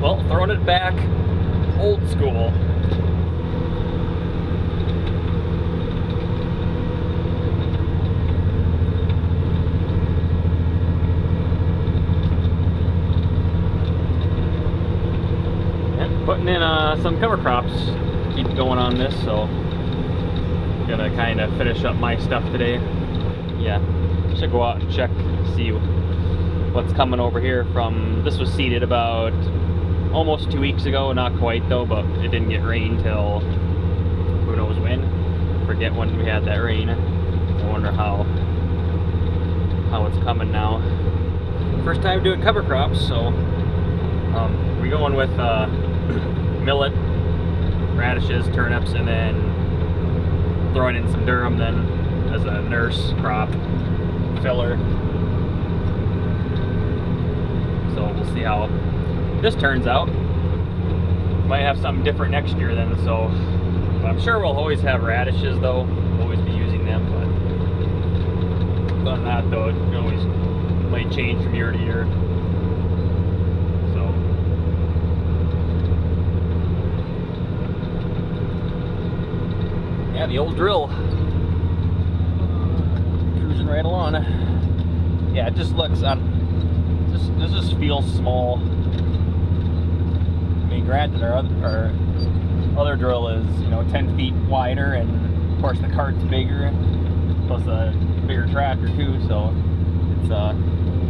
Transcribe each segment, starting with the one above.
Well, throwing it back old school. And putting in some cover crops. Keep going on this, so gonna kind of finish up my stuff today. Yeah, should go out and check, see what's coming over here from. This was seeded about almost 2 weeks ago, not quite though, but it didn't get rain till who knows when. Forget when we had that rain. I wonder how it's coming now. First time doing cover crops, so we're going with millet, radishes, turnips, and then throwing in some durum then as a nurse crop filler. So we'll see how this turns out. Might have something different next year then, so I'm sure we'll always have radishes though. We'll always be using them, but other than that though, it always might change from year to year. So yeah, the old drill cruising right along. Yeah, it just looks this just feels small. I mean, granted, our other drill is 10 feet wider, and of course the cart's bigger, plus a bigger tractor too, so it's a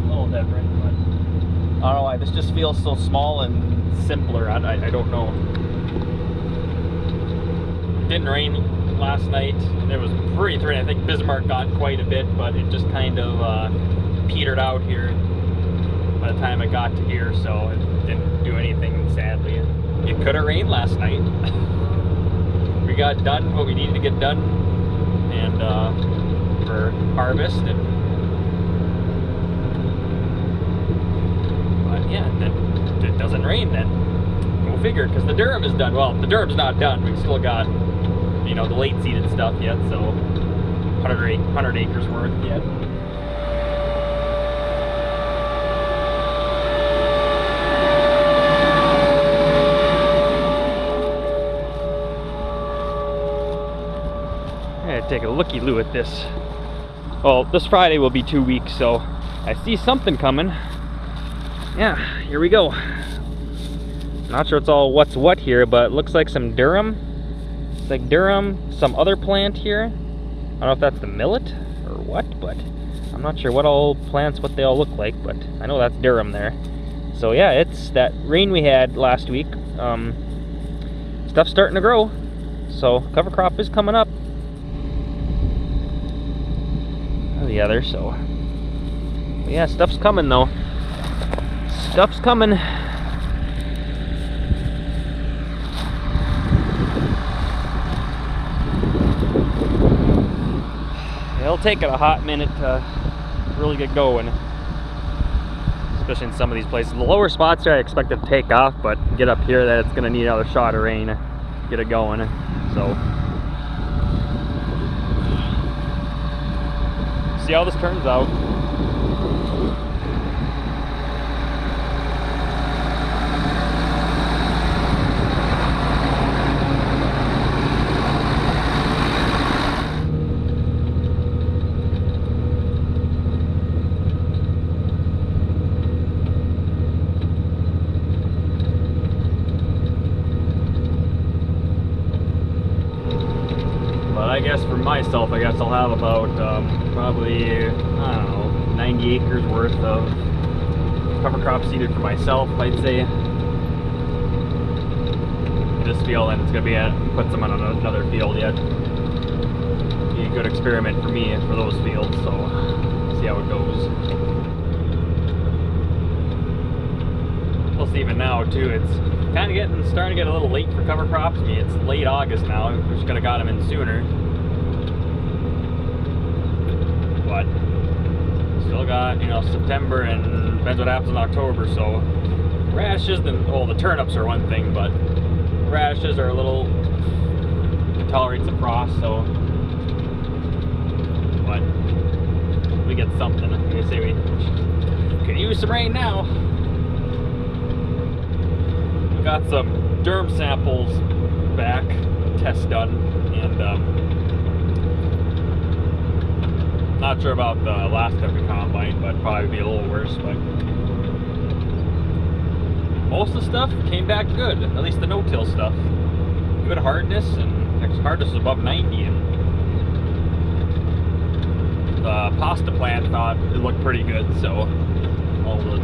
little different. But I don't know why this just feels so small and simpler. I don't know. It didn't rain last night. It was pretty threatening. I think Bismarck got quite a bit, but it just kind of petered out here by the time I got to here, so it didn't do anything, sadly. It could have rained last night. We got done what we needed to get done, and for harvest, but yeah, it doesn't rain then. Go figure, because the durum is done. Well, the durum's not done. We've still got the late seeded stuff yet, so 100 acres worth yet. Take a looky-loo at this. Well, this Friday will be 2 weeks, so I see something coming. Yeah, here we go. Not sure it's all what's what here, but it looks like some durum. It's like durum, some other plant here. I don't know if that's the millet or what, but I'm not sure what they all look like, but I know that's durum there. So yeah, it's that rain we had last week. Stuff's starting to grow, so cover crop is coming up. The other, so yeah, stuff's coming though. Stuff's coming. It'll take it a hot minute to really get going, especially in some of these places. The lower spots there I expect it to take off, but get up here that it's gonna need another shot of rain to get it going. So see how this turns out. But I guess for myself, I guess I'll have about probably, I don't know, 90 acres worth of cover crop seeded for myself, I'd say. This field, and it's going to be put some on another field yet. Be a good experiment for me for those fields, so see how it goes. Plus even now too, it's kind of starting to get a little late for cover crops. I mean, it's late August now. We just could have got them in sooner. But still got, September, and depends what happens in October. So radishes, the turnips are one thing, but radishes are a little, can tolerate some frost, so but we get something. They say we could use some rain now. got some derm samples back, test done, and not sure about the last every combine, but probably be a little worse. But most of the stuff came back good, at least the no-till stuff. Good hardness, and hardness was above 90. And the pasta plant thought it looked pretty good, so all the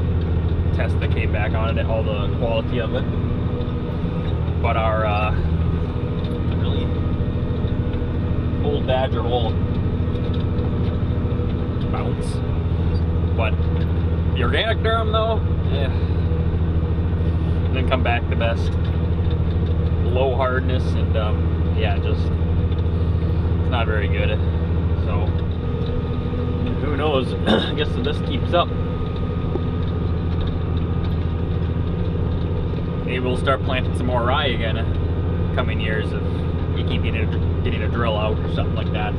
tests that came back on it, all the quality of it. But our really old Badger will bounce. But the organic durum though, didn't come back the best. Low hardness and yeah, just it's not very good. So who knows? I guess if this keeps up, maybe we'll start planting some more rye again coming years if you keep getting a drill out or something like that.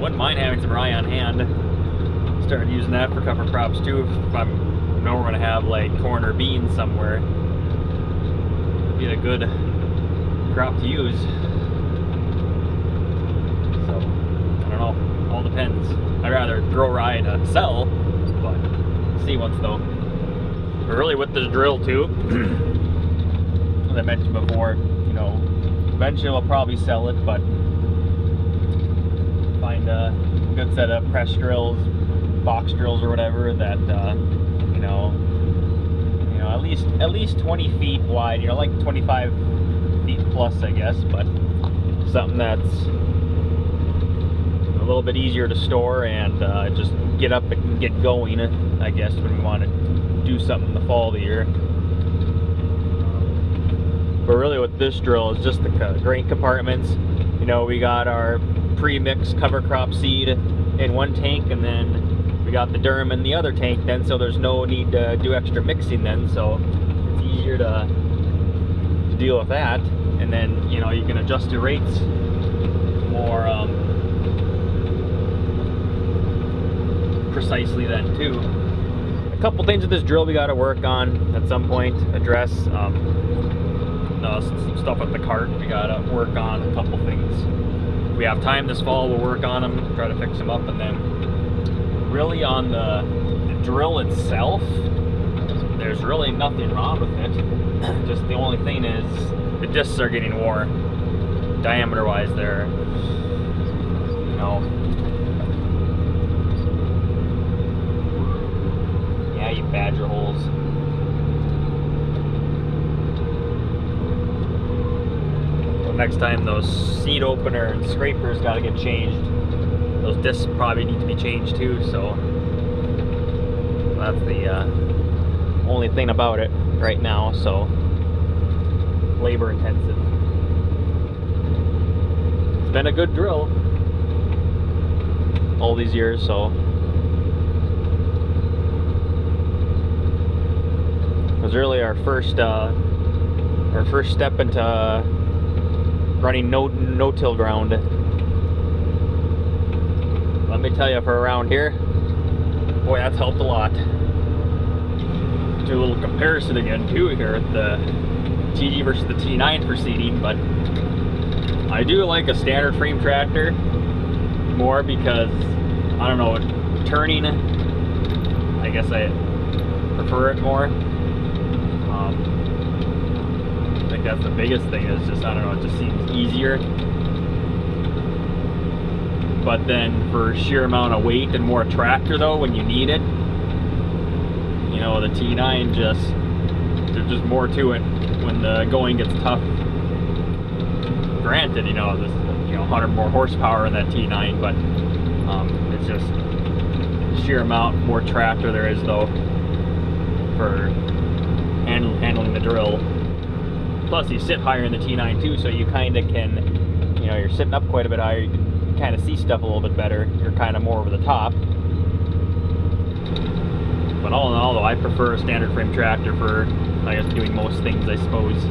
Wouldn't mind having some rye on hand. Start using that for cover crops too. If I know we're gonna have like corn or beans somewhere, it'd be a good crop to use. So I don't know. All depends. I'd rather grow rye to sell, but see once though. But really with this drill too, as I mentioned before, you know, eventually we'll probably sell it, but find a good set of press drills, box drills or whatever that you know, at least 20 feet wide, you know, like 25 feet plus, I guess, but something that's a little bit easier to store and just get up and get going, I guess, when we want to do something in the fall of the year. But really with this drill is just the grain compartments. You know, we got our pre-mixed cover crop seed in one tank, and then we got the durum in the other tank then, so there's no need to do extra mixing then, so it's easier to deal with that. And then, you know, you can adjust your rates more precisely then too. A couple things with this drill we got to work on at some point, address some stuff with the cart. We got to work on a couple things. If we have time this fall, we'll work on them, try to fix them up. And then really on the drill itself, there's really nothing wrong with it. Just the only thing is the discs are getting wore. Diameter wise, they're, you know, yeah, you badger holes. So next time those seed opener and scrapers got to get changed. Those discs probably need to be changed too, so that's the only thing about it right now, so labor intensive. It's been a good drill all these years, so it was really our first step into running no-till ground. Let me tell you, for around here, boy, that's helped a lot. Do a little comparison again too here with the TD versus the T9 for seeding, but I do like a standard frame tractor more because, I don't know, turning, I guess I prefer it more. I think that's the biggest thing, is just, I don't know, it just seems easier. But then for sheer amount of weight and more tractor though, when you need it, you know, the T9 there's just more to it when the going gets tough. Granted, you know, this, you know, 100 more horsepower in that T9, but it's just sheer amount more tractor there is though for handling the drill. Plus you sit higher in the T9 too, so you kind of can, you know, you're sitting up quite a bit higher, you can kind of see stuff a little bit better. You're kind of more over the top. But all in all though, I prefer a standard frame tractor for, I guess, doing most things, I suppose.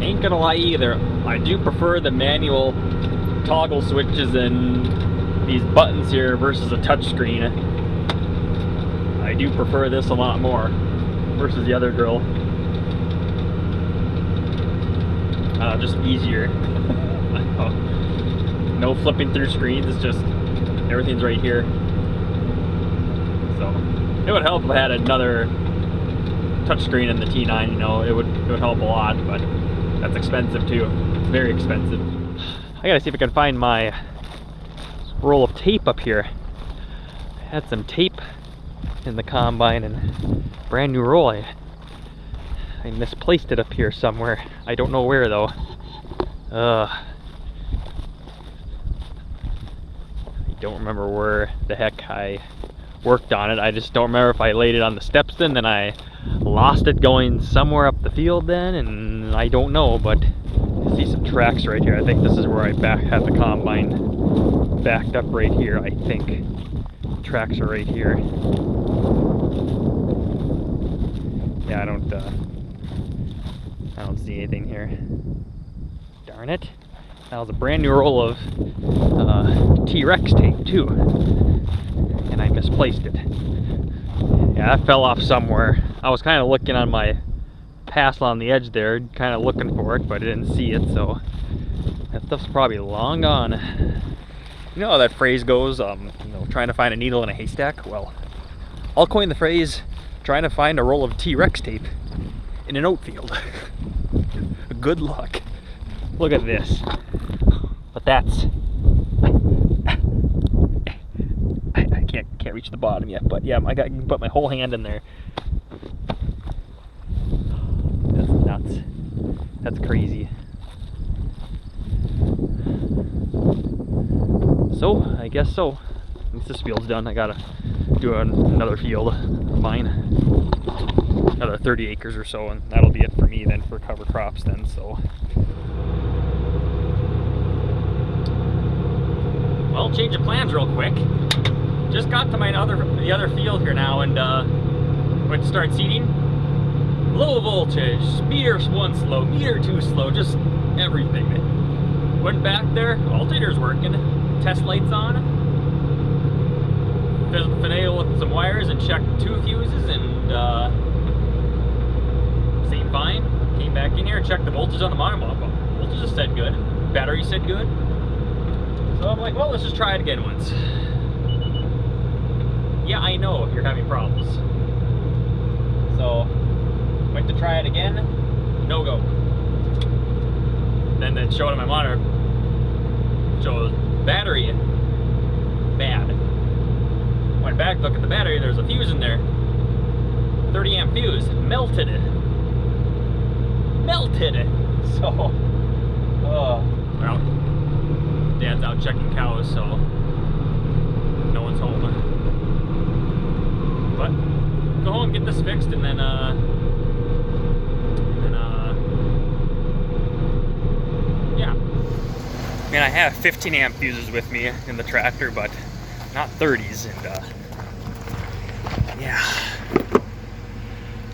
Ain't gonna lie either, I do prefer the manual toggle switches and these buttons here versus a touchscreen. I do prefer this a lot more versus the other drill. Just easier. No flipping through screens, it's just everything's right here. So it would help if I had another touchscreen in the T9, you know, it would help a lot, but that's expensive too. It's very expensive. I gotta see if I can find my roll of tape up here. I had some tape in the combine and brand new roll. I misplaced it up here somewhere. I don't know where though. I don't remember where the heck I worked on it. I just don't remember if I laid it on the steps then I lost it going somewhere up the field then, and I don't know, but you see some tracks right here. I think this is where I had the combine backed up right here, I think. Tracks are right here. Yeah, I don't see anything here. Darn it. That was a brand new roll of T-Rex tape too, and I misplaced it. Yeah, that fell off somewhere. I was kind of looking on my pass on the edge there, kind of looking for it, but I didn't see it, so that stuff's probably long gone. You know how that phrase goes, you know, trying to find a needle in a haystack? Well, I'll coin the phrase, trying to find a roll of T-Rex tape in an oat field. Good luck. Look at this. But that's... I can't reach the bottom yet, but yeah, I can put my whole hand in there. That's nuts. That's crazy. So, I guess so. Once this field's done, I gotta do another field of mine. Another 30 acres or so, and that'll be it for me then for cover crops then, so. Well, change of plans real quick. Just got to the other field here now, and went to start seeding. Low voltage, meter 1 slow, meter 2 slow, just everything. Went back there, alternator's working, test lights on, finagled with some wires and checked 2 fuses, and seemed fine. Came back in here and checked the voltage on the monitor. Voltage just said good, battery said good. So I'm like, well, let's just try it again once. Yeah, I know you're having problems. So, went to try it again, no go. Then it showed on my monitor, shows battery bad. Went back, look at the battery, there's a fuse in there. 30 amp fuse, melted it. Melted it! So, well, Dad's out checking cows, so no one's home. But go home, get this fixed, and then yeah. I mean, I have 15 amp fuses with me in the tractor, but not 30s, and yeah.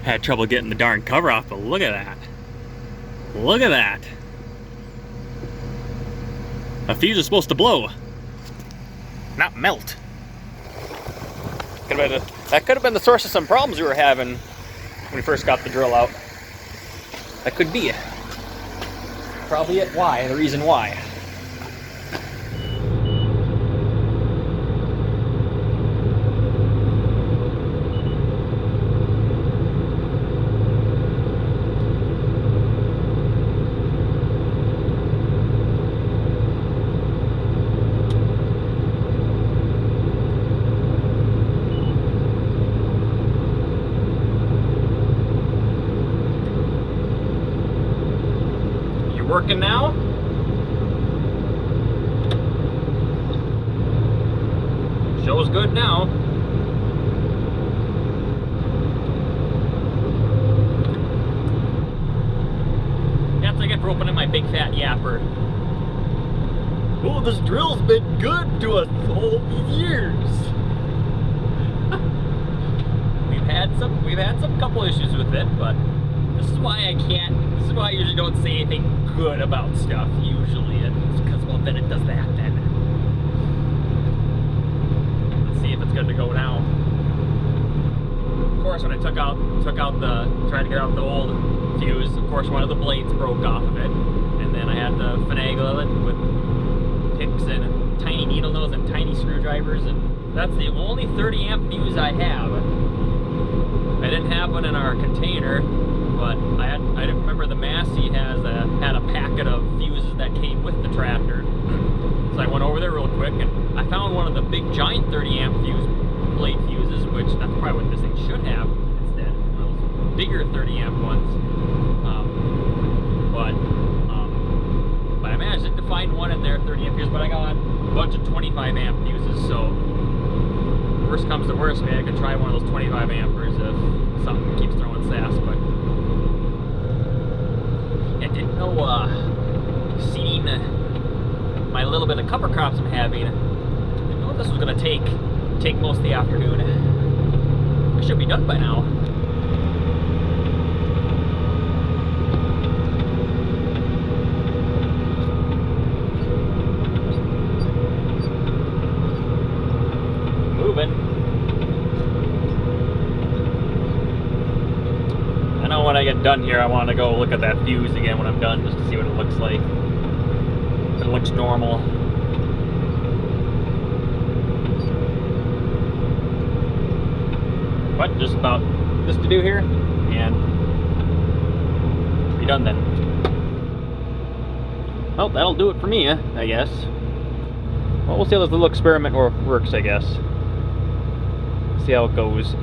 Had trouble getting the darn cover off, but look at that. Look at that. A fuse is supposed to blow, not melt. That could have been the source of some problems we were having when we first got the drill out. That could be it. Probably it. Why? The reason why. Working now. Shows good now. That's what I get for opening my big fat yapper. Oh, this drill's been good to us all these years. We've had some couple issues with it, but this is why I usually don't say anything good about stuff, usually. It's because, well, then it does that, then. Let's see if it's good to go now. course, when I tried to get out the old fuse, of course one of the blades broke off of it, and then I had to finagle it with picks and tiny needle nose and tiny screwdrivers, and that's the only 30 amp fuse I have. I didn't have one in our container, but I remember the Massey had a packet of fuses that came with the tractor. So I went over there real quick and I found one of the big giant 30 amp blade fuses, which that's probably what this thing should have instead. Those bigger 30 amp ones. But I managed to find one in there, 30 amp fuse, but I got a bunch of 25 amp fuses, so worst comes to worst, maybe I could try one of those 25 ampers if something keeps throwing sass, but I didn't know, seeing my little bit of cover crops I'm having, I didn't know this was going to take most of the afternoon. I should be done by now. Moving. I know when I get done here, I want to go look at that fuse again when I'm done, just to see what it looks like. If it looks normal. But just about this to do here, and be done then. Well, that'll do it for me, I guess. Well, we'll see how this little experiment works, I guess. See how it goes.